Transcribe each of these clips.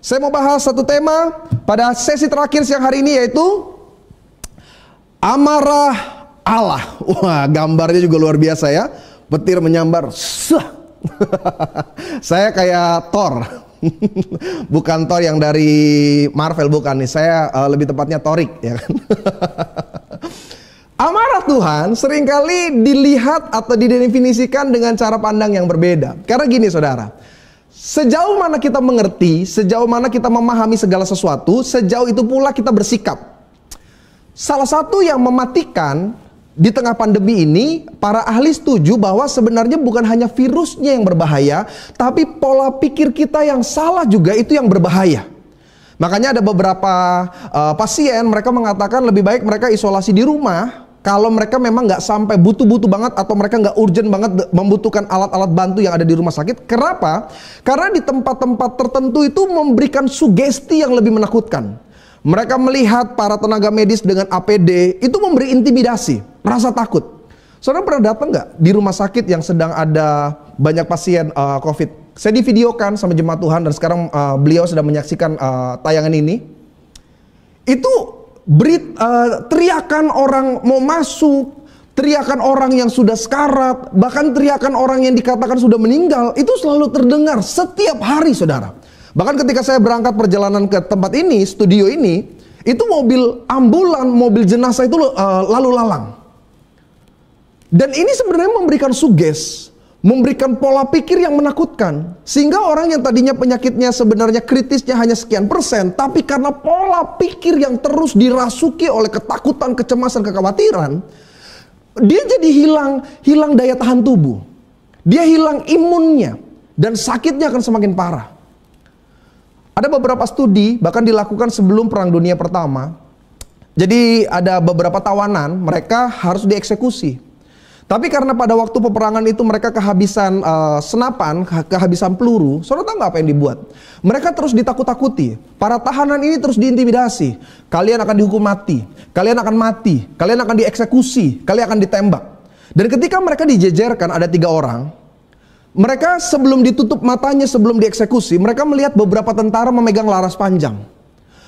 Saya mau bahas satu tema pada sesi terakhir siang hari ini, yaitu amarah Allah. Wah, gambarnya juga luar biasa ya. Petir menyambar. Saya kayak Thor. Bukan Thor yang dari Marvel, bukan nih. Saya lebih tepatnya Thorik, ya kan? Amarah Tuhan seringkali dilihat atau didefinisikan dengan cara pandang yang berbeda. Karena gini saudara, sejauh mana kita mengerti, sejauh mana kita memahami segala sesuatu, sejauh itu pula kita bersikap. Salah satu yang mematikan di tengah pandemi ini, para ahli setuju bahwa sebenarnya bukan hanya virusnya yang berbahaya, tapi pola pikir kita yang salah juga itu yang berbahaya. Makanya ada beberapa pasien, mereka mengatakan lebih baik mereka isolasi di rumah kalau mereka memang nggak sampai butuh-butuh banget atau mereka nggak urgent banget membutuhkan alat-alat bantu yang ada di rumah sakit. Kenapa? Karena di tempat-tempat tertentu itu memberikan sugesti yang lebih menakutkan. Mereka melihat para tenaga medis dengan APD itu memberi intimidasi, rasa takut. Saudara pernah datang nggak di rumah sakit yang sedang ada banyak pasien COVID? Saya divideokan sama jemaat Tuhan dan sekarang beliau sedang menyaksikan tayangan ini. Itu teriakan orang mau masuk, teriakan orang yang sudah sekarat, bahkan teriakan orang yang dikatakan sudah meninggal, itu selalu terdengar setiap hari saudara. Bahkan ketika saya berangkat perjalanan ke tempat ini, studio ini, itu mobil ambulan, mobil jenazah itu lalu lalang. Dan ini sebenarnya memberikan memberikan pola pikir yang menakutkan. Sehingga orang yang tadinya penyakitnya sebenarnya kritisnya hanya sekian persen, tapi karena pola pikir yang terus dirasuki oleh ketakutan, kecemasan, kekhawatiran, dia jadi hilang daya tahan tubuh. Dia hilang imunnya dan sakitnya akan semakin parah. Ada beberapa studi bahkan dilakukan sebelum Perang Dunia Pertama. Jadi ada beberapa tawanan, mereka harus dieksekusi. Tapi karena pada waktu peperangan itu mereka kehabisan senapan, kehabisan peluru, saudara tahu nggak apa yang dibuat? Mereka terus ditakut-takuti. Para tahanan ini terus diintimidasi. Kalian akan dihukum mati, kalian akan mati, kalian akan dieksekusi, kalian akan ditembak. Dan ketika mereka dijejerkan, ada 3 orang. Mereka sebelum ditutup matanya, sebelum dieksekusi, mereka melihat beberapa tentara memegang laras panjang.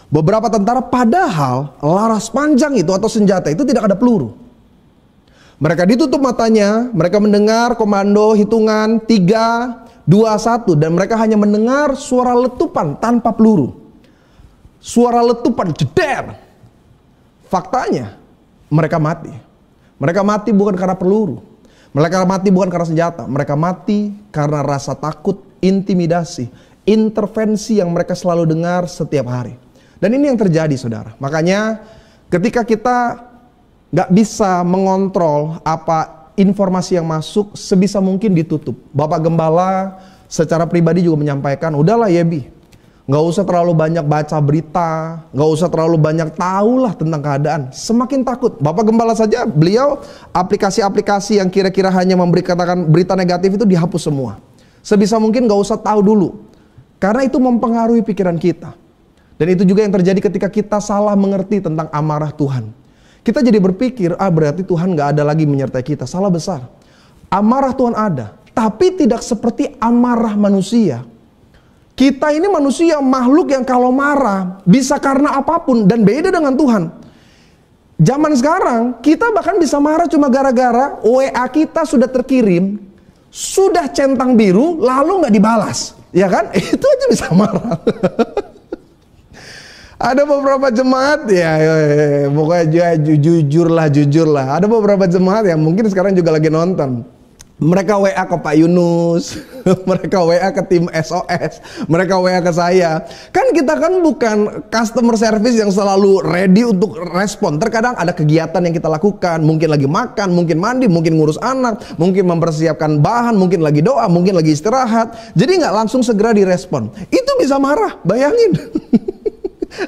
Beberapa tentara, padahal laras panjang itu atau senjata itu tidak ada peluru. Mereka ditutup matanya, mereka mendengar komando hitungan 3, 2, 1, dan mereka hanya mendengar suara letupan tanpa peluru. Suara letupan jeder. Faktanya, mereka mati. Mereka mati bukan karena peluru. Mereka mati bukan karena senjata, mereka mati karena rasa takut, intimidasi, intervensi yang mereka selalu dengar setiap hari. Dan ini yang terjadi saudara. Makanya ketika kita gak bisa mengontrol apa informasi yang masuk, sebisa mungkin ditutup. Bapak Gembala secara pribadi juga menyampaikan, udahlah Yebi, gak usah terlalu banyak baca berita, gak usah terlalu banyak tahulah tentang keadaan. Semakin takut. Bapak Gembala saja, beliau aplikasi-aplikasi yang kira-kira hanya katakan berita negatif itu dihapus semua. Sebisa mungkin gak usah tahu dulu. Karena itu mempengaruhi pikiran kita. Dan itu juga yang terjadi ketika kita salah mengerti tentang amarah Tuhan. Kita jadi berpikir, berarti Tuhan gak ada lagi menyertai kita. Salah besar. Amarah Tuhan ada, tapi tidak seperti amarah manusia. Kita ini manusia, makhluk yang kalau marah bisa karena apapun dan beda dengan Tuhan. Zaman sekarang kita bahkan bisa marah cuma gara-gara WA kita sudah terkirim, sudah centang biru lalu nggak dibalas, ya kan? Itu aja bisa marah. Ada beberapa jemaat pokoknya jujur lah. Ada beberapa jemaat yang mungkin sekarang juga lagi nonton. Mereka WA ke Pak Yunus, mereka WA ke tim SOS, mereka WA ke saya. Kan kita kan bukan customer service yang selalu ready untuk respon. Terkadang ada kegiatan yang kita lakukan, mungkin lagi makan, mungkin mandi, mungkin ngurus anak, mungkin mempersiapkan bahan, mungkin lagi doa, mungkin lagi istirahat. Jadi nggak langsung segera direspon. Itu bisa marah, bayangin.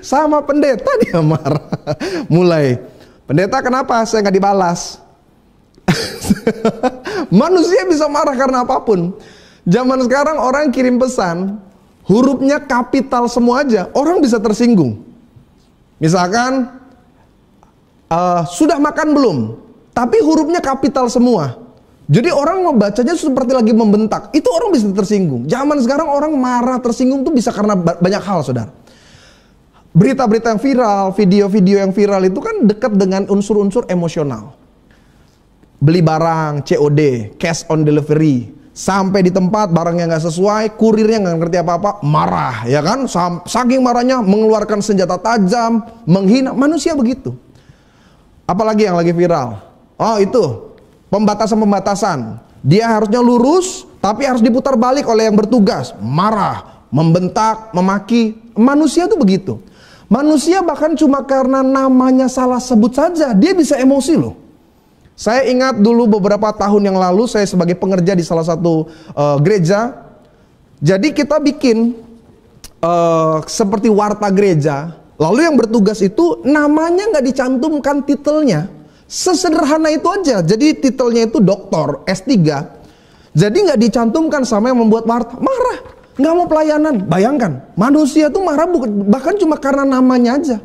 Sama pendeta dia marah. Mulai, pendeta kenapa saya nggak dibalas? Manusia bisa marah karena apapun. Zaman sekarang orang kirim pesan, hurufnya kapital semua aja, orang bisa tersinggung. Misalkan sudah makan belum? Tapi hurufnya kapital semua. Jadi orang membacanya seperti lagi membentak. Itu orang bisa tersinggung. Zaman sekarang orang marah tersinggung tuh bisa karena banyak hal, saudara. Berita-berita yang viral, video-video yang viral itu kan dekat dengan unsur-unsur emosional. Beli barang, COD, cash on delivery. Sampai di tempat barangnya nggak sesuai, kurirnya nggak ngerti apa-apa, marah, ya kan? Saking marahnya mengeluarkan senjata tajam, menghina. Manusia begitu. Apalagi yang lagi viral. Oh itu, pembatasan-pembatasan. Dia harusnya lurus, tapi harus diputar balik oleh yang bertugas. Marah, membentak, memaki. Manusia tuh begitu. Manusia bahkan cuma karena namanya salah sebut saja, dia bisa emosi loh. Saya ingat dulu beberapa tahun yang lalu, saya sebagai pengerja di salah satu gereja. Jadi kita bikin seperti warta gereja. Lalu yang bertugas itu namanya nggak dicantumkan titelnya. Sesederhana itu aja. Jadi titelnya itu doktor S3. Jadi nggak dicantumkan sama yang membuat warta. Marah, nggak mau pelayanan. Bayangkan, manusia tuh marah bahkan cuma karena namanya aja.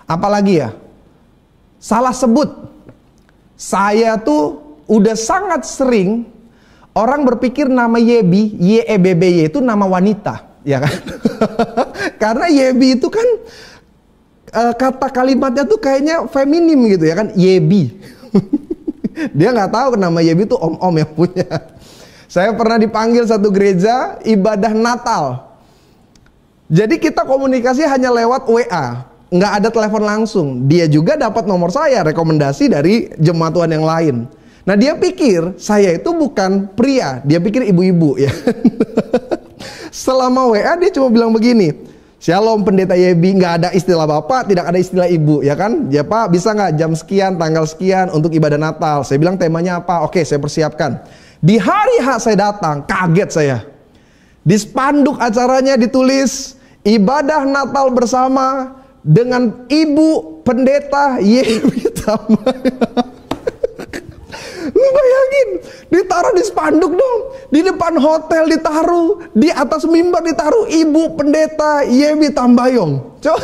Apalagi ya, salah sebut. Saya tuh udah sangat sering orang berpikir nama Yebi, YEBBY itu nama wanita, ya kan? Karena Yebi itu kan kata kalimatnya tuh kayaknya feminim gitu ya kan, Yebi. Dia nggak tahu nama Yebi itu om-om yang punya. Saya pernah dipanggil satu gereja ibadah Natal. Jadi kita komunikasi hanya lewat WA. Nggak ada telepon langsung. Dia juga dapat nomor saya, rekomendasi dari jemaat Tuhan yang lain. Nah dia pikir saya itu bukan pria, dia pikir ibu-ibu ya. Selama WA dia cuma bilang begini, Shalom pendeta Yebi, nggak ada istilah bapak, tidak ada istilah ibu, ya kan? Ya pak, bisa nggak jam sekian, tanggal sekian untuk ibadah Natal? Saya bilang temanya apa? Oke, saya persiapkan. Di hari H saya datang, kaget saya. Di spanduk acaranya ditulis ibadah Natal bersama dengan Ibu Pendeta Yebi Tambayong. Lu bayangin, ditaruh di spanduk dong, di depan hotel ditaruh, di atas mimbar ditaruh Ibu Pendeta Yebi Tambayong. Coba.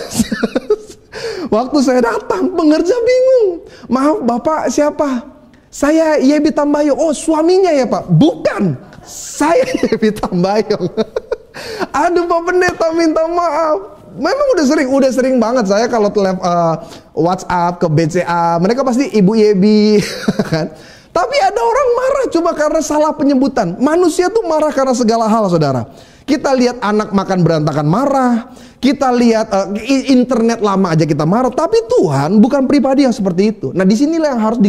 Waktu saya datang, pengerja bingung. Maaf Bapak siapa? Saya Yebi Tambayong. Oh suaminya ya Pak? Bukan, saya Yebi Tambayong. Aduh Pak Pendeta minta maaf. Memang udah sering banget saya kalau WhatsApp ke BCA, mereka pasti Ibu Yebi kan. Tapi ada orang marah cuma karena salah penyebutan. Manusia tuh marah karena segala hal, saudara. Kita lihat anak makan berantakan marah. Kita lihat internet lama aja kita marah. Tapi Tuhan bukan pribadi yang seperti itu. Nah disinilah yang harus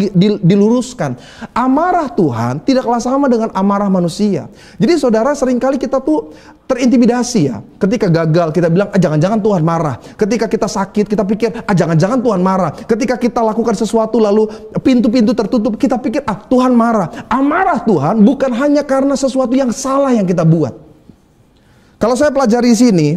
diluruskan. Amarah Tuhan tidaklah sama dengan amarah manusia. Jadi saudara, seringkali kita tuh terintimidasi ya. Ketika gagal kita bilang jangan-jangan Tuhan marah. Ketika kita sakit kita pikir jangan-jangan Tuhan marah. Ketika kita lakukan sesuatu lalu pintu-pintu tertutup, kita pikir Tuhan marah. Amarah Tuhan bukan hanya karena sesuatu yang salah yang kita buat. Kalau saya pelajari sini,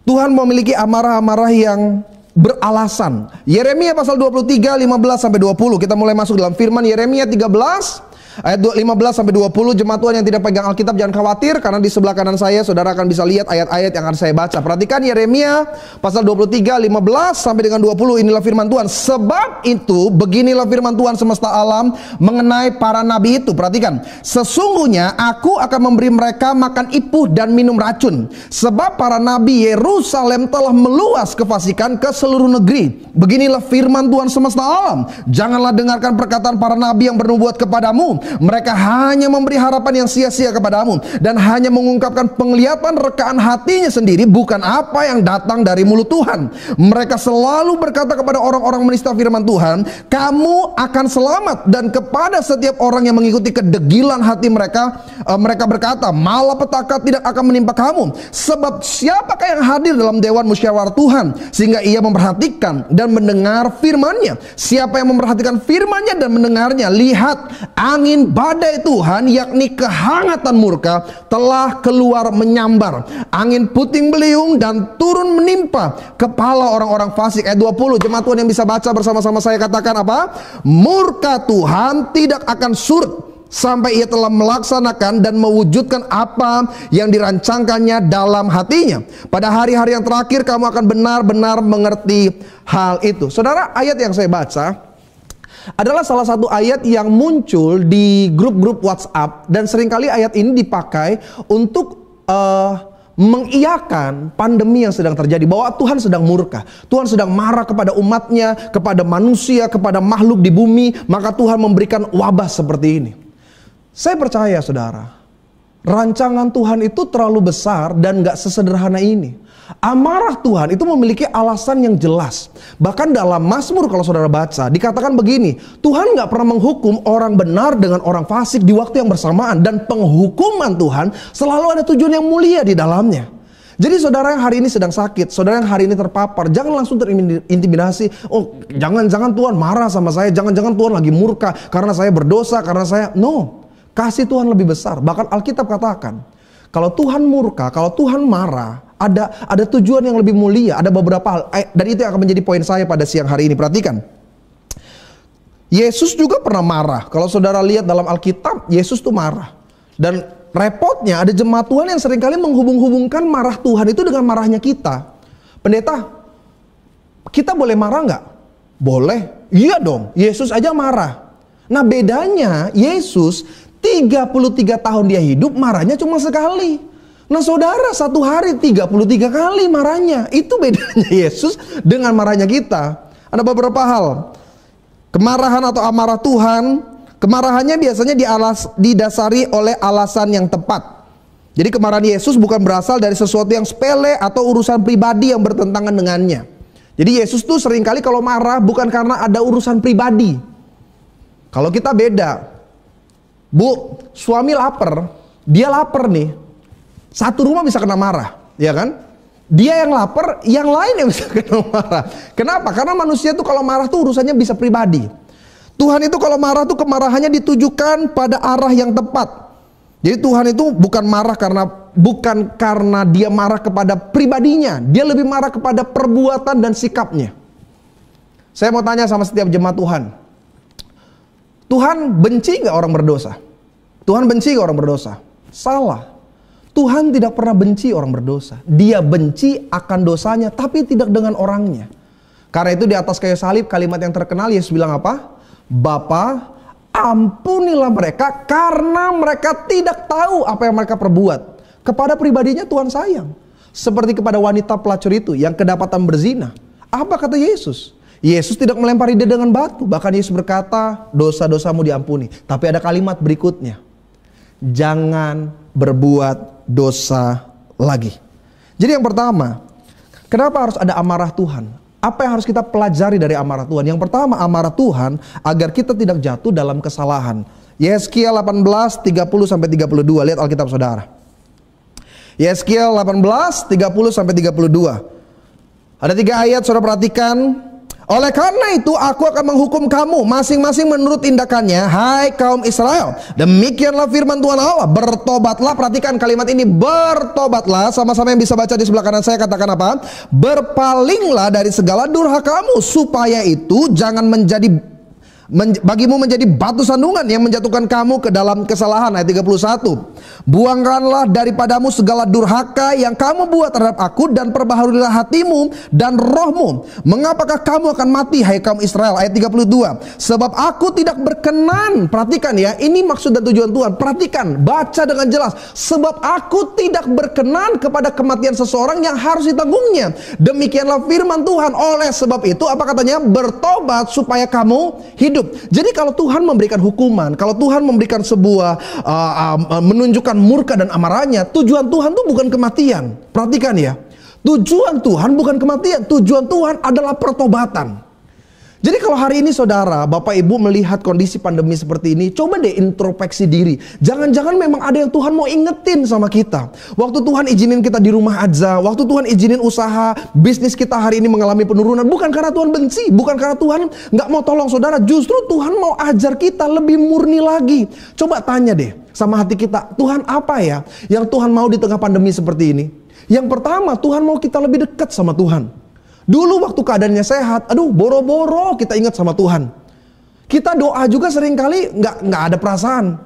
Tuhan memiliki amarah-amarah yang beralasan. Yeremia pasal 23, 15 sampai 20. Kita mulai masuk dalam firman Yeremia 13 ayat 15 sampai 20. Jemaat Tuhan yang tidak pegang Alkitab jangan khawatir, karena di sebelah kanan saya saudara akan bisa lihat ayat-ayat yang akan saya baca. Perhatikan Yeremia pasal 23, 15 sampai dengan 20. Inilah firman Tuhan. Sebab itu beginilah firman Tuhan semesta alam mengenai para nabi itu. Perhatikan, sesungguhnya aku akan memberi mereka makan ipuh dan minum racun, sebab para nabi Yerusalem telah meluas kefasikan ke seluruh negeri. Beginilah firman Tuhan semesta alam. Janganlah dengarkan perkataan para nabi yang bernubuat kepadamu. Mereka hanya memberi harapan yang sia-sia kepadamu dan hanya mengungkapkan penglihatan rekaan hatinya sendiri, bukan apa yang datang dari mulut Tuhan. Mereka selalu berkata kepada orang-orang menista firman Tuhan, kamu akan selamat, dan kepada setiap orang yang mengikuti kedegilan hati mereka, mereka berkata, malapetaka tidak akan menimpa kamu. Sebab siapakah yang hadir dalam dewan musyawarah Tuhan sehingga ia memperhatikan dan mendengar firman-Nya? Siapa yang memperhatikan firman-Nya dan mendengarnya? Lihat, angin badai Tuhan, yakni kehangatan murka, telah keluar menyambar. Angin puting beliung dan turun menimpa kepala orang-orang fasik. Ayat 20, jemaat Tuhan yang bisa baca bersama-sama saya katakan apa? Murka Tuhan tidak akan surut sampai ia telah melaksanakan dan mewujudkan apa yang dirancangkannya dalam hatinya. Pada hari-hari yang terakhir kamu akan benar-benar mengerti hal itu. Saudara, ayat yang saya baca adalah salah satu ayat yang muncul di grup-grup WhatsApp, dan seringkali ayat ini dipakai untuk mengiyakan pandemi yang sedang terjadi, bahwa Tuhan sedang murka, Tuhan sedang marah kepada umatnya, kepada manusia, kepada makhluk di bumi, maka Tuhan memberikan wabah seperti ini. Saya percaya saudara, rancangan Tuhan itu terlalu besar dan gak sesederhana ini. Amarah Tuhan itu memiliki alasan yang jelas. Bahkan dalam Mazmur kalau saudara baca, dikatakan begini, Tuhan gak pernah menghukum orang benar dengan orang fasik di waktu yang bersamaan. Dan penghukuman Tuhan selalu ada tujuan yang mulia di dalamnya. Jadi saudara yang hari ini sedang sakit, saudara yang hari ini terpapar, jangan langsung terintimidasi. Oh, jangan-jangan Tuhan marah sama saya, jangan-jangan Tuhan lagi murka karena saya berdosa, karena saya... No, kasih Tuhan lebih besar. Bahkan Alkitab katakan, kalau Tuhan murka, kalau Tuhan marah, ada tujuan yang lebih mulia, ada beberapa hal, dan itu yang akan menjadi poin saya pada siang hari ini. Perhatikan, Yesus juga pernah marah. Kalau saudara lihat dalam Alkitab, Yesus tuh marah. Dan repotnya ada jemaat Tuhan yang seringkali menghubung-hubungkan marah Tuhan itu dengan marahnya kita. Pendeta, kita boleh marah nggak? Boleh. Iya dong, Yesus aja marah. Nah bedanya, Yesus 33 tahun dia hidup, marahnya cuma sekali. Nah saudara, satu hari 33 kali marahnya. Itu bedanya Yesus dengan marahnya kita. Ada beberapa hal. Kemarahan atau amarah Tuhan, kemarahannya biasanya didasari oleh alasan yang tepat. Jadi kemarahan Yesus bukan berasal dari sesuatu yang sepele atau urusan pribadi yang bertentangan dengannya. Jadi Yesus tuh seringkali kalau marah bukan karena ada urusan pribadi. Kalau kita beda. Bu, suami lapar, dia lapar nih. Satu rumah bisa kena marah, ya kan? Dia yang lapar, yang lain yang bisa kena marah. Kenapa? Karena manusia tuh kalau marah tuh urusannya bisa pribadi. Tuhan itu kalau marah tuh kemarahannya ditujukan pada arah yang tepat. Jadi Tuhan itu bukan marah bukan karena dia marah kepada pribadinya, dia lebih marah kepada perbuatan dan sikapnya. Saya mau tanya sama setiap jemaat Tuhan. Tuhan benci nggak orang berdosa? Tuhan benci nggak orang berdosa? Salah. Tuhan tidak pernah benci orang berdosa. Dia benci akan dosanya, tapi tidak dengan orangnya. Karena itu di atas kayu salib kalimat yang terkenal Yesus bilang apa? Bapa, ampunilah mereka karena mereka tidak tahu apa yang mereka perbuat. Kepada pribadinya Tuhan sayang. Seperti kepada wanita pelacur itu yang kedapatan berzina. Apa kata Yesus? Yesus tidak melempari dia dengan batu. Bahkan Yesus berkata, dosa-dosamu diampuni. Tapi ada kalimat berikutnya. Jangan berbuat dosa lagi. Jadi yang pertama, kenapa harus ada amarah Tuhan? Apa yang harus kita pelajari dari amarah Tuhan? Yang pertama, amarah Tuhan agar kita tidak jatuh dalam kesalahan. Yeskiel 18, 30-32. Lihat Alkitab saudara. Yeskiel 18, 30-32. Ada 3 ayat, saudara perhatikan. Oleh karena itu aku akan menghukum kamu masing-masing menurut tindakannya, hai kaum Israel. Demikianlah firman Tuhan Allah, bertobatlah. Perhatikan kalimat ini, bertobatlah. Sama-sama yang bisa baca di sebelah kanan saya katakan apa? Berpalinglah dari segala durhakamu, supaya itu jangan bagimu menjadi batu sandungan yang menjatuhkan kamu ke dalam kesalahan. Ayat 31. Buangkanlah daripadamu segala durhaka yang kamu buat terhadap aku, dan perbaharuilah hatimu dan rohmu. Mengapakah kamu akan mati, hai kaum Israel? Ayat 32. Sebab aku tidak berkenan. Perhatikan ya, ini maksud dan tujuan Tuhan. Perhatikan, baca dengan jelas. Sebab aku tidak berkenan kepada kematian seseorang yang harus ditanggungnya. Demikianlah firman Tuhan. Oleh sebab itu, apa katanya? Bertobat supaya kamu hidup. Jadi kalau Tuhan memberikan hukuman, kalau Tuhan memberikan sebuah menunjukkan murka dan amarahnya, tujuan Tuhan itu bukan kematian. Perhatikan ya, tujuan Tuhan bukan kematian, tujuan Tuhan adalah pertobatan. Jadi kalau hari ini saudara, Bapak Ibu melihat kondisi pandemi seperti ini, coba deh introspeksi diri. Jangan-jangan memang ada yang Tuhan mau ingetin sama kita. Waktu Tuhan izinin kita di rumah aja, waktu Tuhan izinin usaha, bisnis kita hari ini mengalami penurunan, bukan karena Tuhan benci, bukan karena Tuhan nggak mau tolong saudara. Justru Tuhan mau ajar kita lebih murni lagi. Coba tanya deh sama hati kita, Tuhan apa ya yang Tuhan mau di tengah pandemi seperti ini? Yang pertama, Tuhan mau kita lebih dekat sama Tuhan. Dulu waktu keadaannya sehat, aduh boro-boro kita ingat sama Tuhan. Kita doa juga seringkali nggak ada perasaan.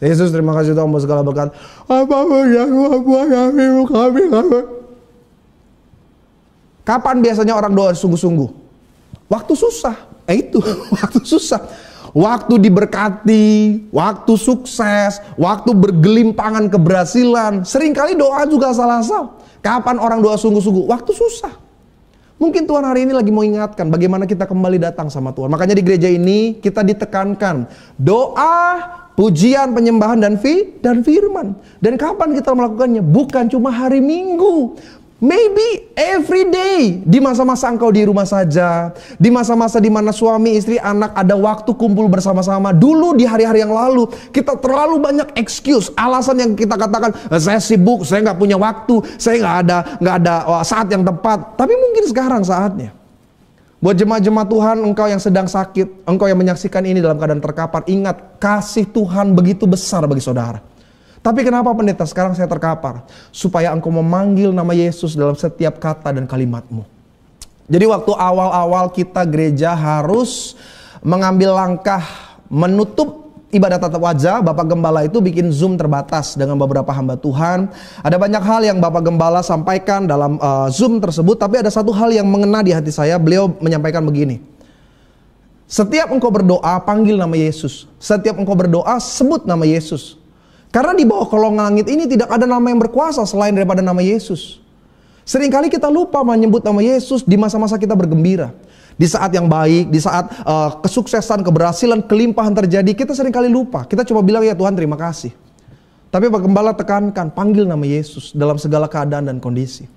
Yesus terima kasih Tuhan segala berkat. Apapun yang buat kami. Kapan biasanya orang doa sungguh-sungguh? Waktu susah. Itu waktu susah. waktu diberkati, waktu sukses, waktu bergelimpangan keberhasilan. Seringkali doa juga salah-salah. Kapan orang doa sungguh-sungguh? Waktu susah. Mungkin Tuhan hari ini lagi mau ingatkan bagaimana kita kembali datang sama Tuhan. Makanya di gereja ini kita ditekankan doa, pujian, penyembahan, dan firman. Dan kapan kita melakukannya? Bukan cuma hari Minggu. Maybe every day. Di masa-masa engkau di rumah saja. Di masa-masa di mana suami, istri, anak ada waktu kumpul bersama-sama. Dulu di hari-hari yang lalu kita terlalu banyak excuse, alasan yang kita katakan, saya sibuk, saya nggak punya waktu, saya nggak ada saat yang tepat. Tapi mungkin sekarang saatnya. Buat jemaat-jemaat Tuhan, engkau yang sedang sakit, engkau yang menyaksikan ini dalam keadaan terkapar, ingat kasih Tuhan begitu besar bagi saudara. Tapi kenapa pendeta sekarang saya terkapar? Supaya engkau memanggil nama Yesus dalam setiap kata dan kalimatmu. Jadi waktu awal-awal kita gereja harus mengambil langkah menutup ibadah tatap wajah, Bapak Gembala itu bikin Zoom terbatas dengan beberapa hamba Tuhan. Ada banyak hal yang Bapak Gembala sampaikan dalam Zoom tersebut, tapi ada satu hal yang mengena di hati saya. Beliau menyampaikan begini. Setiap engkau berdoa, panggil nama Yesus. Setiap engkau berdoa, sebut nama Yesus. Karena di bawah kolong langit ini tidak ada nama yang berkuasa selain daripada nama Yesus. Seringkali kita lupa menyebut nama Yesus di masa-masa kita bergembira. Di saat yang baik, di saat kesuksesan, keberhasilan, kelimpahan terjadi, kita seringkali lupa. Kita cuma bilang, ya Tuhan terima kasih. Tapi Pak Gembala tekankan, panggil nama Yesus dalam segala keadaan dan kondisi.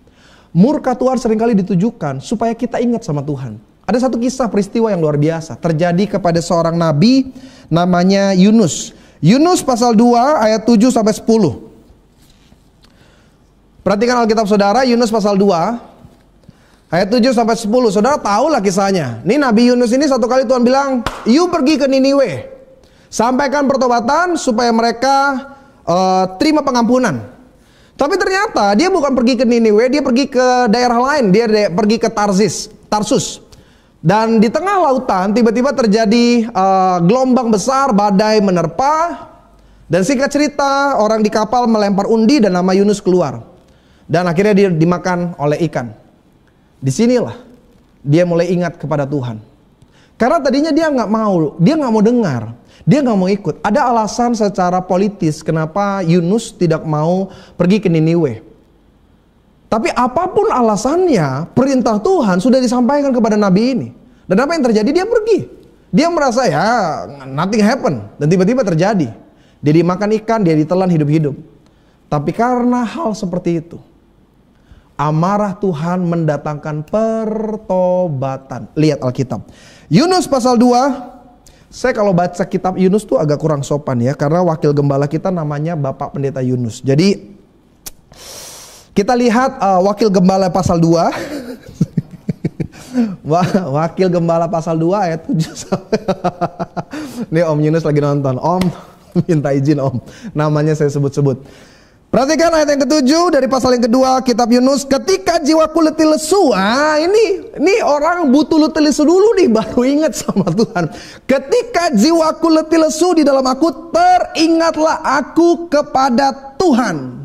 Murka Tuhan seringkali ditujukan supaya kita ingat sama Tuhan. Ada satu kisah peristiwa yang luar biasa. Terjadi kepada seorang nabi namanya Yunus. Yunus pasal 2 ayat 7 sampai 10. Perhatikan Alkitab saudara, Yunus pasal 2 ayat 7 sampai 10. Saudara tahulah kisahnya. Ini Nabi Yunus ini satu kali Tuhan bilang, "You pergi ke Niniwe. Sampaikan pertobatan supaya mereka terima pengampunan." Tapi ternyata dia bukan pergi ke Niniwe, dia pergi ke daerah lain, dia pergi ke Tarsus. Dan di tengah lautan tiba-tiba terjadi gelombang besar, badai menerpa. Dan singkat cerita, orang di kapal melempar undi dan nama Yunus keluar. Dan akhirnya dia dimakan oleh ikan. Disinilah dia mulai ingat kepada Tuhan. Karena tadinya dia nggak mau dengar, dia nggak mau ikut. Ada alasan secara politis kenapa Yunus tidak mau pergi ke Niniwe. Tapi apapun alasannya, perintah Tuhan sudah disampaikan kepada nabi ini. Dan apa yang terjadi? Dia pergi. Dia merasa ya nothing happen. Dan tiba-tiba terjadi. Dia dimakan ikan, dia ditelan hidup-hidup. Tapi karena hal seperti itu, amarah Tuhan mendatangkan pertobatan. Lihat Alkitab. Yunus pasal 2. Saya kalau baca kitab Yunus tuh agak kurang sopan ya. Karena wakil gembala kita namanya Bapak Pendeta Yunus. Jadi kita lihat wakil gembala pasal 2. Wakil gembala pasal 2 ayat 7 sampai. Nih Om Yunus lagi nonton. Om minta izin Om, namanya saya sebut-sebut. Perhatikan ayat yang ke-7 dari pasal yang kedua kitab Yunus. Ketika jiwaku letih lesu. Ini orang butuh letih lesu dulu nih baru ingat sama Tuhan. Ketika jiwaku letih lesu di dalam aku, teringatlah aku kepada Tuhan.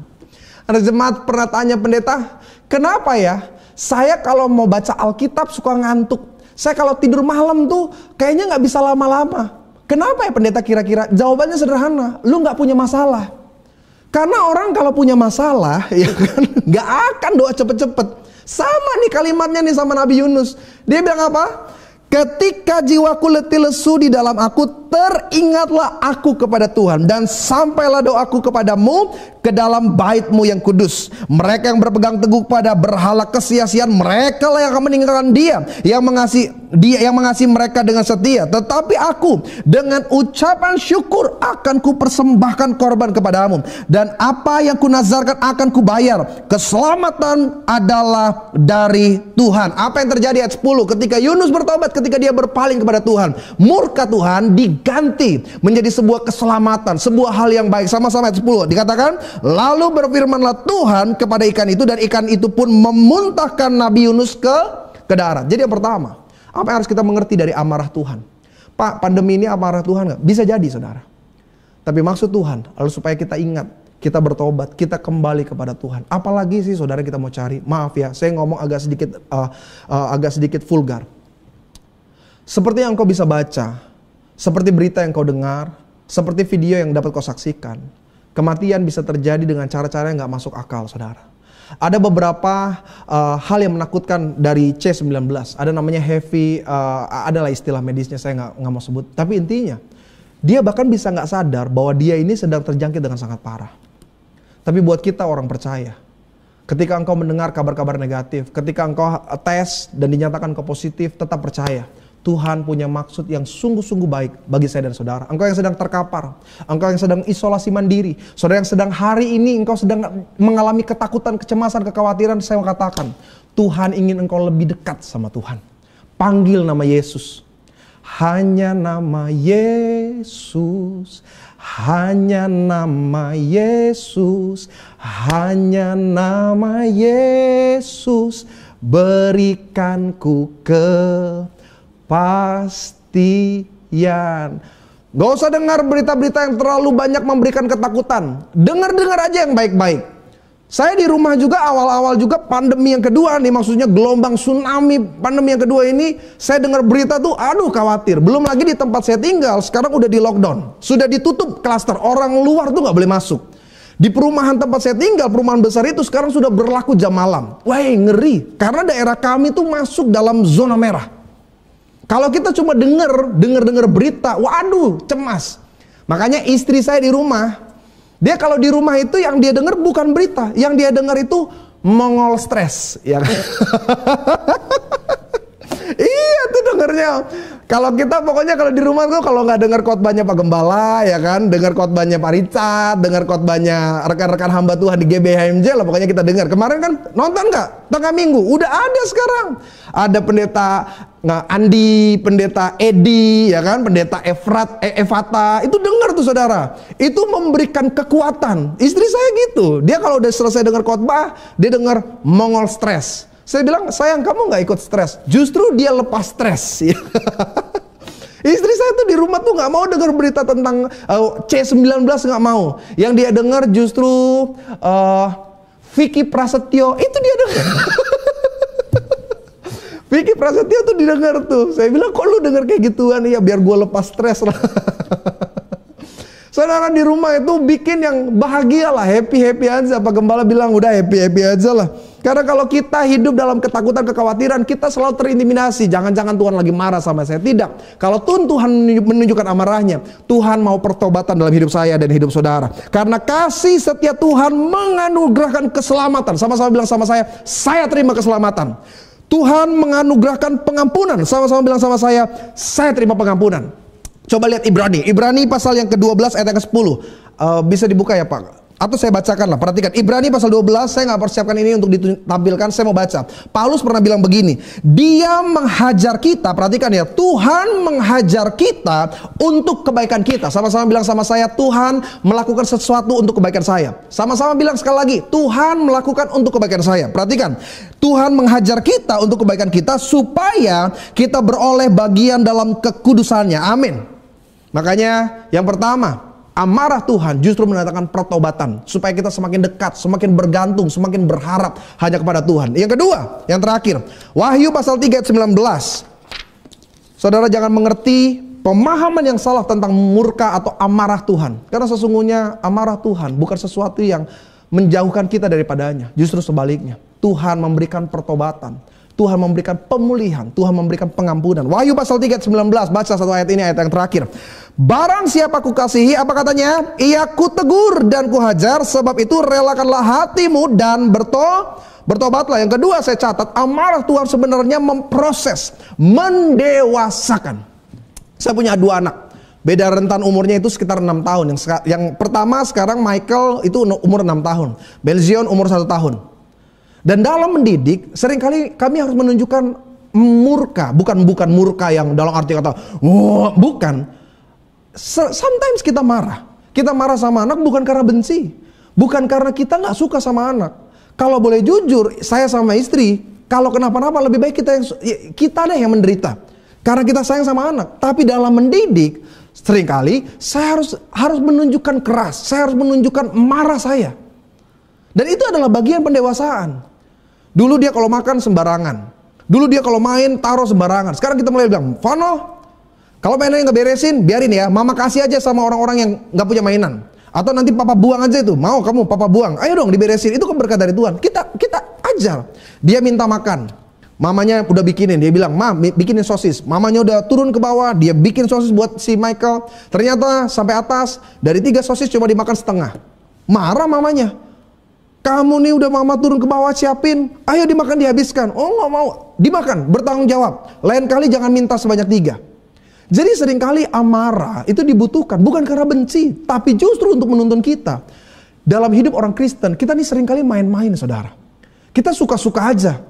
Ada jemaat pernah tanya pendeta, kenapa ya saya kalau mau baca Alkitab suka ngantuk. Saya kalau tidur malam tuh kayaknya gak bisa lama-lama. Kenapa ya pendeta kira-kira? Jawabannya sederhana, lu gak punya masalah. Karena orang kalau punya masalah ya kan gak akan doa cepet-cepet. Sama nih kalimatnya nih sama Nabi Yunus. Dia bilang apa? Ketika jiwaku letih lesu di dalam aku, teringatlah aku kepada Tuhan. Dan sampailah doaku kepadamu ke dalam bait-Mu yang kudus. Mereka yang berpegang teguh pada berhala kesia-siaan, mereka lah yang akan meninggalkan Dia yang mengasihi mereka dengan setia. Tetapi aku dengan ucapan syukur akan kupersembahkan korban kepadamu. Dan apa yang kunazarkan akan kubayar. Keselamatan adalah dari Tuhan. Apa yang terjadi ayat 10? Ketika Yunus bertobat, ketika dia berpaling kepada Tuhan, murka Tuhan diganti menjadi sebuah keselamatan, sebuah hal yang baik. Sama-sama ayat 10 dikatakan, lalu berfirmanlah Tuhan kepada ikan itu, dan ikan itu pun memuntahkan Nabi Yunus ke darat. Jadi yang pertama, apa yang harus kita mengerti dari amarah Tuhan? Pak, pandemi ini amarah Tuhan nggak? Bisa jadi saudara. Tapi maksud Tuhan lalu supaya kita ingat, kita bertobat, kita kembali kepada Tuhan. Apalagi sih saudara kita mau cari? Maaf ya, saya ngomong agak sedikit vulgar. Seperti yang engkau bisa baca, seperti berita yang kau dengar, seperti video yang dapat kau saksikan. Kematian bisa terjadi dengan cara-cara yang gak masuk akal, saudara. Ada beberapa hal yang menakutkan dari C19. Ada namanya heavy, adalah istilah medisnya, saya nggak mau sebut. Tapi intinya, dia bahkan bisa nggak sadar bahwa dia ini sedang terjangkit dengan sangat parah. Tapi buat kita orang percaya, ketika engkau mendengar kabar-kabar negatif, ketika engkau tes dan dinyatakan engkau positif, tetap percaya. Tuhan punya maksud yang sungguh-sungguh baik bagi saya dan saudara. Engkau yang sedang terkapar, engkau yang sedang isolasi mandiri, saudara yang sedang hari ini engkau sedang mengalami ketakutan, kecemasan, kekhawatiran, saya mau katakan, Tuhan ingin engkau lebih dekat sama Tuhan. Panggil nama Yesus. Hanya nama Yesus, hanya nama Yesus, hanya nama Yesus, berikanku kepastian. Gak usah dengar berita-berita yang terlalu banyak memberikan ketakutan. Dengar-dengar aja yang baik-baik. Saya di rumah juga awal-awal juga pandemi yang kedua nih, maksudnya gelombang tsunami pandemi yang kedua ini, saya dengar berita tuh aduh khawatir. Belum lagi di tempat saya tinggal sekarang udah di lockdown, sudah ditutup klaster, orang luar tuh nggak boleh masuk. Di perumahan tempat saya tinggal, perumahan besar itu sekarang sudah berlaku jam malam. Wah ngeri, karena daerah kami tuh masuk dalam zona merah. Kalau kita cuma dengar berita, waduh cemas. Makanya istri saya di rumah, dia kalau di rumah itu yang dia dengar bukan berita, yang dia dengar itu Mongol stres, ya kan? Iya tuh dengarnya. Kalau kita pokoknya kalau di rumah tuh kalau nggak dengar khotbahnya Pak Gembala, ya kan, dengar khotbahnya Pak Richard, dengar khotbahnya rekan-rekan hamba Tuhan di GBHMJ lah, pokoknya kita dengar. Kemarin kan nonton nggak? Tengah minggu udah ada sekarang. Ada pendeta Andi, pendeta Edi, ya kan, pendeta Evata, itu dengar tuh saudara. Itu memberikan kekuatan. Istri saya gitu, dia kalau udah selesai dengar khotbah, dia dengar Mongol stres. Saya bilang, sayang kamu nggak ikut stres, justru dia lepas stres. Istri saya tuh di rumah tuh nggak mau dengar berita tentang C19, nggak mau. Yang dia dengar justru Vicky Prasetyo, itu dia dengar. Vicky Prasetyo tuh didengar tuh. Saya bilang, kok lu dengar kayak gituan? Ya biar gue lepas stres lah. Saudara di rumah itu bikin yang bahagia lah, happy aja. Pak Gembala bilang udah happy aja lah. Karena kalau kita hidup dalam ketakutan, kekhawatiran, kita selalu terintimidasi. Jangan-jangan Tuhan lagi marah sama saya. Tidak. Kalau Tuhan menunjukkan amarahnya, Tuhan mau pertobatan dalam hidup saya dan hidup saudara. Karena kasih setia Tuhan menganugerahkan keselamatan. Sama-sama bilang sama saya terima keselamatan. Tuhan menganugerahkan pengampunan. Sama-sama bilang sama saya terima pengampunan. Coba lihat Ibrani pasal yang ke-12 ayat yang ke-10. Bisa dibuka ya Pak? Atau saya bacakan lah, perhatikan. Ibrani pasal 12, saya nggak persiapkan ini untuk ditampilkan, saya mau baca. Paulus pernah bilang begini, dia menghajar kita, perhatikan ya, Tuhan menghajar kita untuk kebaikan kita. Sama-sama bilang sama saya, Tuhan melakukan sesuatu untuk kebaikan saya. Sama-sama bilang sekali lagi, Tuhan melakukan untuk kebaikan saya. Perhatikan, Tuhan menghajar kita untuk kebaikan kita, supaya kita beroleh bagian dalam kekudusannya. Amin. Makanya yang pertama, amarah Tuhan justru mendatangkan pertobatan, supaya kita semakin dekat, semakin bergantung, semakin berharap hanya kepada Tuhan. Yang kedua, yang terakhir, Wahyu pasal 3 ayat 19. Saudara jangan mengerti pemahaman yang salah tentang murka atau amarah Tuhan. Karena sesungguhnya amarah Tuhan bukan sesuatu yang menjauhkan kita daripadanya. Justru sebaliknya, Tuhan memberikan pertobatan, Tuhan memberikan pemulihan, Tuhan memberikan pengampunan. Wahyu pasal 3 ayat 19, baca satu ayat ini, ayat yang terakhir. Barang siapa kukasihi, apa katanya? Ia kutegur dan kuhajar, sebab itu relakanlah hatimu dan bertobatlah. Yang kedua saya catat, amarah Tuhan sebenarnya memproses, mendewasakan. Saya punya 2 anak, beda rentan umurnya itu sekitar 6 tahun. Yang pertama sekarang Michael itu umur 6 tahun, Belzion umur 1 tahun. Dan dalam mendidik, seringkali kami harus menunjukkan murka, bukan murka yang dalam arti kata, bukan. Sometimes kita marah sama anak bukan karena benci, bukan karena kita nggak suka sama anak. Kalau boleh jujur, saya sama istri, kalau kenapa-napa lebih baik kita deh yang menderita, karena kita sayang sama anak. Tapi dalam mendidik, seringkali saya harus menunjukkan keras, saya harus menunjukkan marah saya. Dan itu adalah bagian pendewasaan. Dulu dia kalau makan sembarangan, dulu dia kalau main taruh sembarangan. Sekarang kita mulai bilang, Vano, Kalau mainannya nggak beresin, biarin ya, mama kasih aja sama orang-orang yang nggak punya mainan. Atau nanti papa buang aja itu, mau kamu papa buang, ayo dong diberesin. Itu kan berkat dari Tuhan. Kita ajar. Dia minta makan, mamanya udah bikinin. Dia bilang, ma bikinin sosis. Mamanya udah turun ke bawah, dia bikin sosis buat si Michael. Ternyata sampai atas, dari 3 sosis cuma dimakan setengah. Marah mamanya. Kamu nih udah mama turun ke bawah siapin, ayo dimakan dihabiskan. Oh nggak mau, dimakan, bertanggung jawab. Lain kali jangan minta sebanyak 3. Jadi seringkali amarah itu dibutuhkan, bukan karena benci, tapi justru untuk menuntun kita. Dalam hidup orang Kristen, kita nih seringkali main-main saudara. Kita suka-suka aja.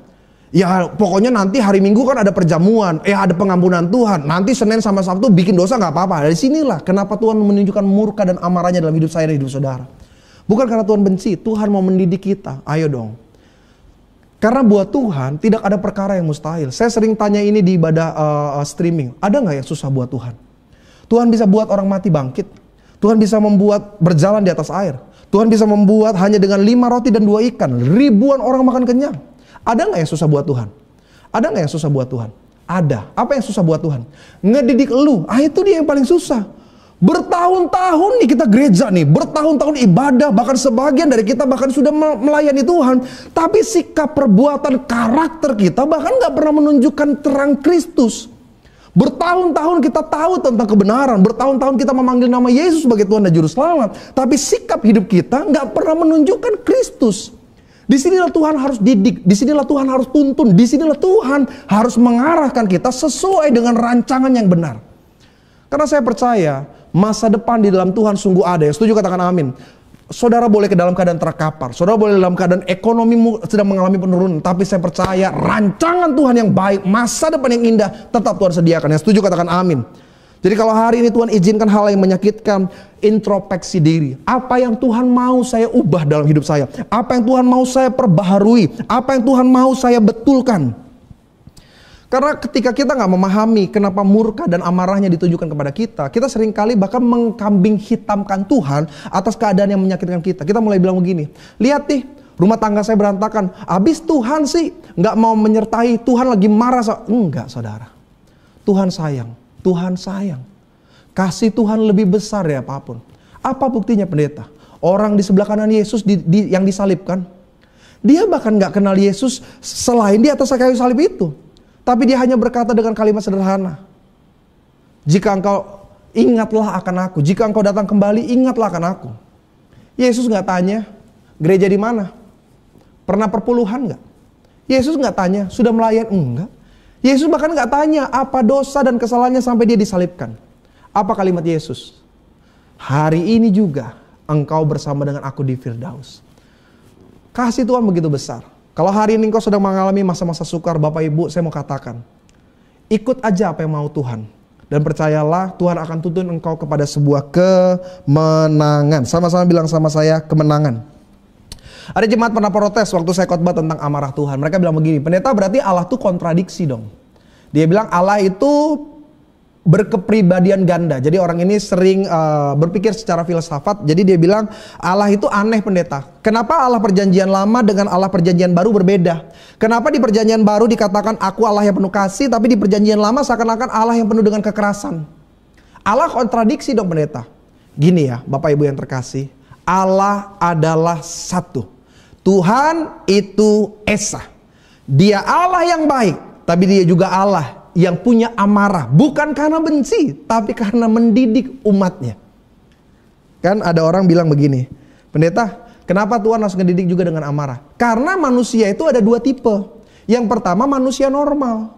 Ya pokoknya nanti hari Minggu kan ada perjamuan, ada pengampunan Tuhan. Nanti Senin sama Sabtu bikin dosa nggak apa-apa. Dari sinilah kenapa Tuhan menunjukkan murka dan amarahnya dalam hidup saya dan hidup saudara. Bukan karena Tuhan benci, Tuhan mau mendidik kita. Ayo dong. Karena buat Tuhan tidak ada perkara yang mustahil. Saya sering tanya ini di ibadah streaming. Ada nggak yang susah buat Tuhan? Tuhan bisa buat orang mati bangkit. Tuhan bisa membuat berjalan di atas air. Tuhan bisa membuat hanya dengan 5 roti dan 2 ikan. Ribuan orang makan kenyang. Ada nggak yang susah buat Tuhan? Ada nggak yang susah buat Tuhan? Ada. Apa yang susah buat Tuhan? Ngedidik lu. Itu dia yang paling susah. Bertahun-tahun nih kita gereja nih, bertahun-tahun ibadah, bahkan sebagian dari kita bahkan sudah melayani Tuhan, tapi sikap, perbuatan, karakter kita bahkan gak pernah menunjukkan terang Kristus. Bertahun-tahun kita tahu tentang kebenaran, bertahun-tahun kita memanggil nama Yesus sebagai Tuhan dan Juru Selamat, tapi sikap hidup kita gak pernah menunjukkan Kristus. Disinilah Tuhan harus didik, disinilah Tuhan harus tuntun, disinilah Tuhan harus mengarahkan kita sesuai dengan rancangan yang benar. Karena saya percaya masa depan di dalam Tuhan sungguh ada. Yang setuju katakan amin. Saudara boleh ke dalam keadaan terkapar, saudara boleh dalam keadaan ekonomimu sedang mengalami penurunan, tapi saya percaya rancangan Tuhan yang baik, masa depan yang indah tetap Tuhan sediakan. Yang setuju katakan amin. Jadi kalau hari ini Tuhan izinkan hal yang menyakitkan, introspeksi diri. Apa yang Tuhan mau saya ubah dalam hidup saya? Apa yang Tuhan mau saya perbaharui? Apa yang Tuhan mau saya betulkan? Karena ketika kita nggak memahami kenapa murka dan amarahnya ditujukan kepada kita seringkali bahkan mengkambing hitamkan Tuhan atas keadaan yang menyakitkan kita. Kita mulai bilang begini, lihat nih rumah tangga saya berantakan, habis Tuhan sih nggak mau menyertai, Tuhan lagi marah. Enggak saudara, Tuhan sayang, Tuhan sayang. Kasih Tuhan lebih besar dari apapun. Apa buktinya pendeta? Orang di sebelah kanan Yesus yang disalibkan, dia bahkan nggak kenal Yesus selain di atas kayu salib itu. Tapi dia hanya berkata dengan kalimat sederhana. Jika engkau ingatlah akan aku. Jika engkau datang kembali, ingatlah akan aku. Yesus nggak tanya, gereja di mana? Pernah perpuluhan nggak? Yesus nggak tanya, sudah melayani? Enggak. Yesus bahkan nggak tanya apa dosa dan kesalahannya sampai dia disalibkan. Apa kalimat Yesus? Hari ini juga engkau bersama dengan aku di Firdaus. Kasih Tuhan begitu besar. Kalau hari ini engkau sedang mengalami masa-masa sukar, Bapak Ibu, saya mau katakan, ikut aja apa yang mau Tuhan. Dan percayalah Tuhan akan tuntun engkau kepada sebuah kemenangan. Sama-sama bilang sama saya, kemenangan. Ada jemaat pernah protes waktu saya khotbah tentang amarah Tuhan. Mereka bilang begini, pendeta berarti Allah tuh kontradiksi dong. Dia bilang Allah itu berkepribadian ganda. Jadi orang ini sering berpikir secara filsafat. Jadi dia bilang Allah itu aneh pendeta. Kenapa Allah perjanjian lama dengan Allah perjanjian baru berbeda? Kenapa di perjanjian baru dikatakan aku Allah yang penuh kasih, tapi di perjanjian lama seakan-akan Allah yang penuh dengan kekerasan? Allah kontradiksi dong pendeta. Gini ya Bapak Ibu yang terkasih, Allah adalah satu. Tuhan itu Esa. Dia Allah yang baik, tapi dia juga Allah yang punya amarah, bukan karena benci, tapi karena mendidik umatnya. Kan ada orang bilang begini, pendeta, kenapa Tuhan harus ngedidik juga dengan amarah? Karena manusia itu ada 2 tipe. Yang pertama manusia normal,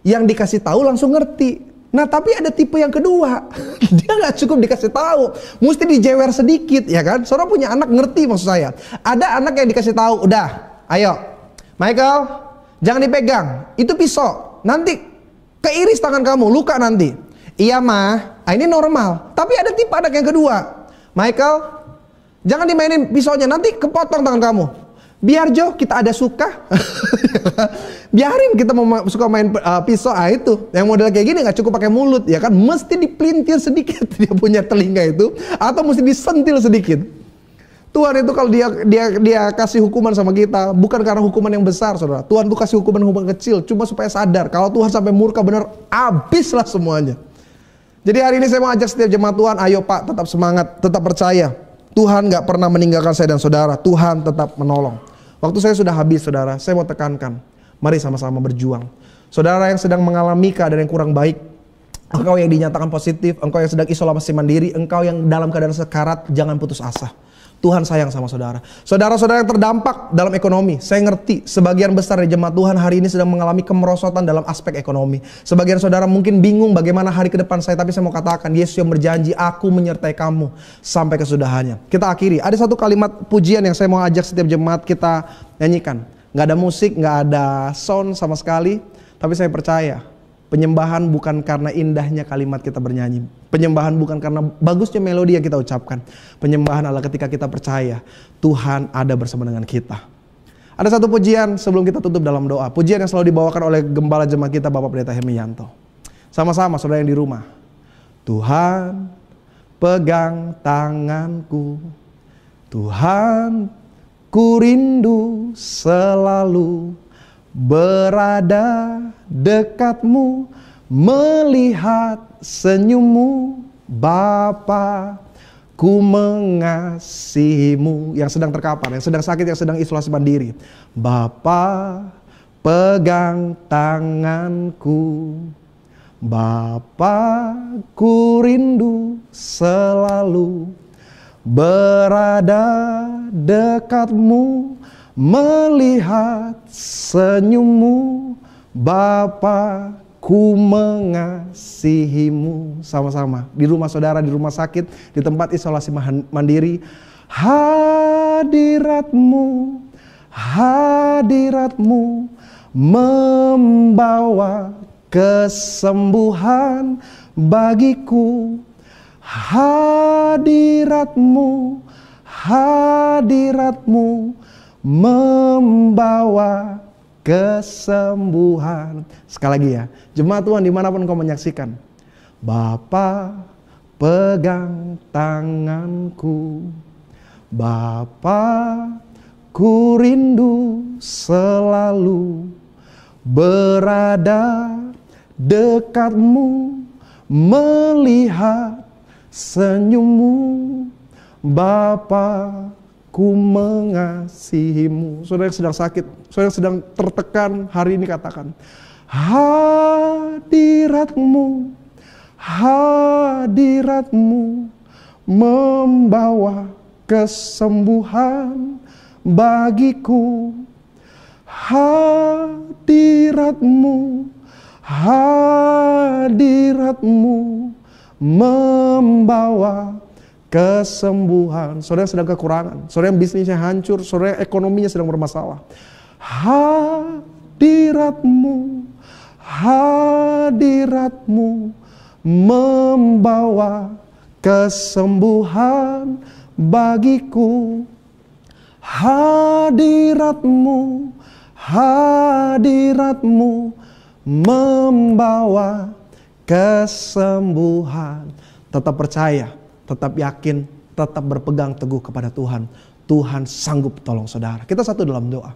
yang dikasih tahu langsung ngerti. Nah tapi ada tipe yang kedua, dia nggak cukup dikasih tahu, mesti dijewer sedikit, ya kan? Saudara punya anak ngerti maksud saya. Ada anak yang dikasih tahu, udah, ayo, Michael, jangan dipegang, itu pisau, nanti keiris tangan kamu, luka nanti. Iya mah, ini normal. Tapi ada tipe anak yang kedua. Michael, jangan dimainin pisaunya, nanti kepotong tangan kamu. Biar Jo, kita ada suka. Biarin kita mau suka main pisau, itu. Yang model kayak gini gak cukup pakai mulut, ya kan? Mesti dipelintir sedikit, dia punya telinga itu. Atau mesti disentil sedikit. Tuhan itu kalau dia kasih hukuman sama kita, bukan karena hukuman yang besar, saudara. Tuhan tuh kasih hukuman kecil, cuma supaya sadar. Kalau Tuhan sampai murka bener, habislah semuanya. Jadi hari ini saya mau ajak setiap jemaat Tuhan, ayo Pak, tetap semangat, tetap percaya. Tuhan gak pernah meninggalkan saya dan saudara. Tuhan tetap menolong. Waktu saya sudah habis saudara, saya mau tekankan. Mari sama-sama berjuang. Saudara yang sedang mengalami keadaan yang kurang baik, engkau yang dinyatakan positif, engkau yang sedang isolasi mandiri, engkau yang dalam keadaan sekarat, jangan putus asa. Tuhan sayang sama saudara. Saudara-saudara yang terdampak dalam ekonomi, saya ngerti sebagian besar dari jemaat Tuhan hari ini sedang mengalami kemerosotan dalam aspek ekonomi. Sebagian saudara mungkin bingung bagaimana hari ke depan saya, tapi saya mau katakan Yesus yang berjanji, aku menyertai kamu sampai kesudahannya. Kita akhiri, ada satu kalimat pujian yang saya mau ajak setiap jemaat kita nyanyikan. Gak ada musik, gak ada sound sama sekali, tapi saya percaya penyembahan bukan karena indahnya kalimat kita bernyanyi. Penyembahan bukan karena bagusnya melodi yang kita ucapkan. Penyembahan adalah ketika kita percaya Tuhan ada bersama dengan kita. Ada satu pujian sebelum kita tutup dalam doa. Pujian yang selalu dibawakan oleh gembala jemaat kita, Bapak Pendeta Hermianto. Sama-sama saudara yang di rumah. Tuhan pegang tanganku. Tuhan ku rindu selalu berada dekatmu, melihat senyummu, Bapa, ku mengasihimu. Yang sedang terkapar, yang sedang sakit, yang sedang isolasi mandiri, Bapa, pegang tanganku. Bapa, ku rindu selalu berada dekatmu, melihat senyummu, Bapa, ku mengasihimu. Sama-sama di rumah saudara, di rumah sakit, di tempat isolasi mandiri. Hadiratmu, hadiratmu membawa kesembuhan bagiku. Hadiratmu, hadiratmu membawa kesembuhan. Sekali lagi ya, jemaat Tuhan dimanapun kau menyaksikan, Bapa pegang tanganku. Bapa, ku rindu selalu berada dekatmu, melihat senyummu, Bapa, ku mengasihimu. Saudara yang sedang sakit, saudara yang sedang tertekan, hari ini katakan, hadiratmu, hadiratmu membawa kesembuhan bagiku. Hadiratmu, hadiratmu membawa kesembuhan. Saudara yang sedang kekurangan, saudara yang bisnisnya hancur, saudara yang ekonominya sedang bermasalah. Hadiratmu, hadiratmu membawa kesembuhan bagiku. Hadiratmu, hadiratmu membawa kesembuhan. Tetap percaya, tetap yakin, tetap berpegang teguh kepada Tuhan. Tuhan sanggup tolong saudara. Kita satu dalam doa.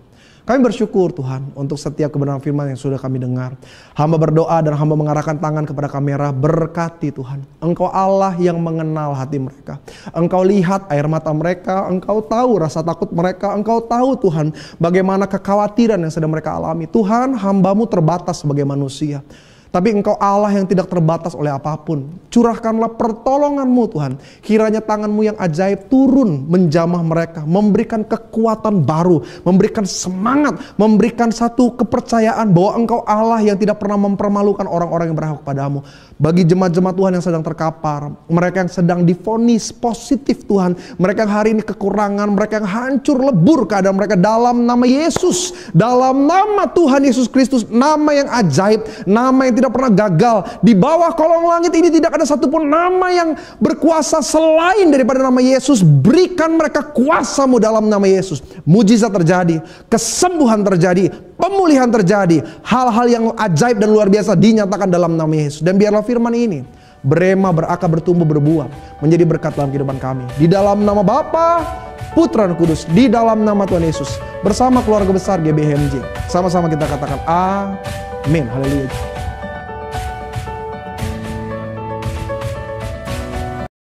Kami bersyukur Tuhan untuk setiap kebenaran firman yang sudah kami dengar. Hamba berdoa dan hamba mengarahkan tangan kepada kamera. Berkati Tuhan. Engkau Allah yang mengenal hati mereka. Engkau lihat air mata mereka. Engkau tahu rasa takut mereka. Engkau tahu Tuhan bagaimana kekhawatiran yang sedang mereka alami. Tuhan, hambamu terbatas sebagai manusia. Tapi Engkau Allah yang tidak terbatas oleh apapun. Curahkanlah pertolongan-Mu Tuhan. Kiranya tangan-Mu yang ajaib turun menjamah mereka. Memberikan kekuatan baru. Memberikan semangat. Memberikan satu kepercayaan bahwa Engkau Allah yang tidak pernah mempermalukan orang-orang yang berhak kepadamu. Bagi jemaat-jemaat Tuhan yang sedang terkapar. Mereka yang sedang divonis positif Tuhan. Mereka yang hari ini kekurangan. Mereka yang hancur lebur keadaan mereka. Dalam nama Yesus. Dalam nama Tuhan Yesus Kristus. Nama yang ajaib. Nama yang tidak pernah gagal. Di bawah kolong langit ini tidak ada satupun nama yang berkuasa selain daripada nama Yesus. Berikan mereka kuasa-Mu dalam nama Yesus. Mujizat terjadi, kesembuhan terjadi, pemulihan terjadi, hal-hal yang ajaib dan luar biasa dinyatakan dalam nama Yesus. Dan biarlah firman ini berema, berakar, bertumbuh, berbuah, menjadi berkat dalam kehidupan kami. Di dalam nama Bapa, Putra dan Kudus, di dalam nama Tuhan Yesus, bersama keluarga besar GBHMJ, sama-sama kita katakan amin. Haleluya.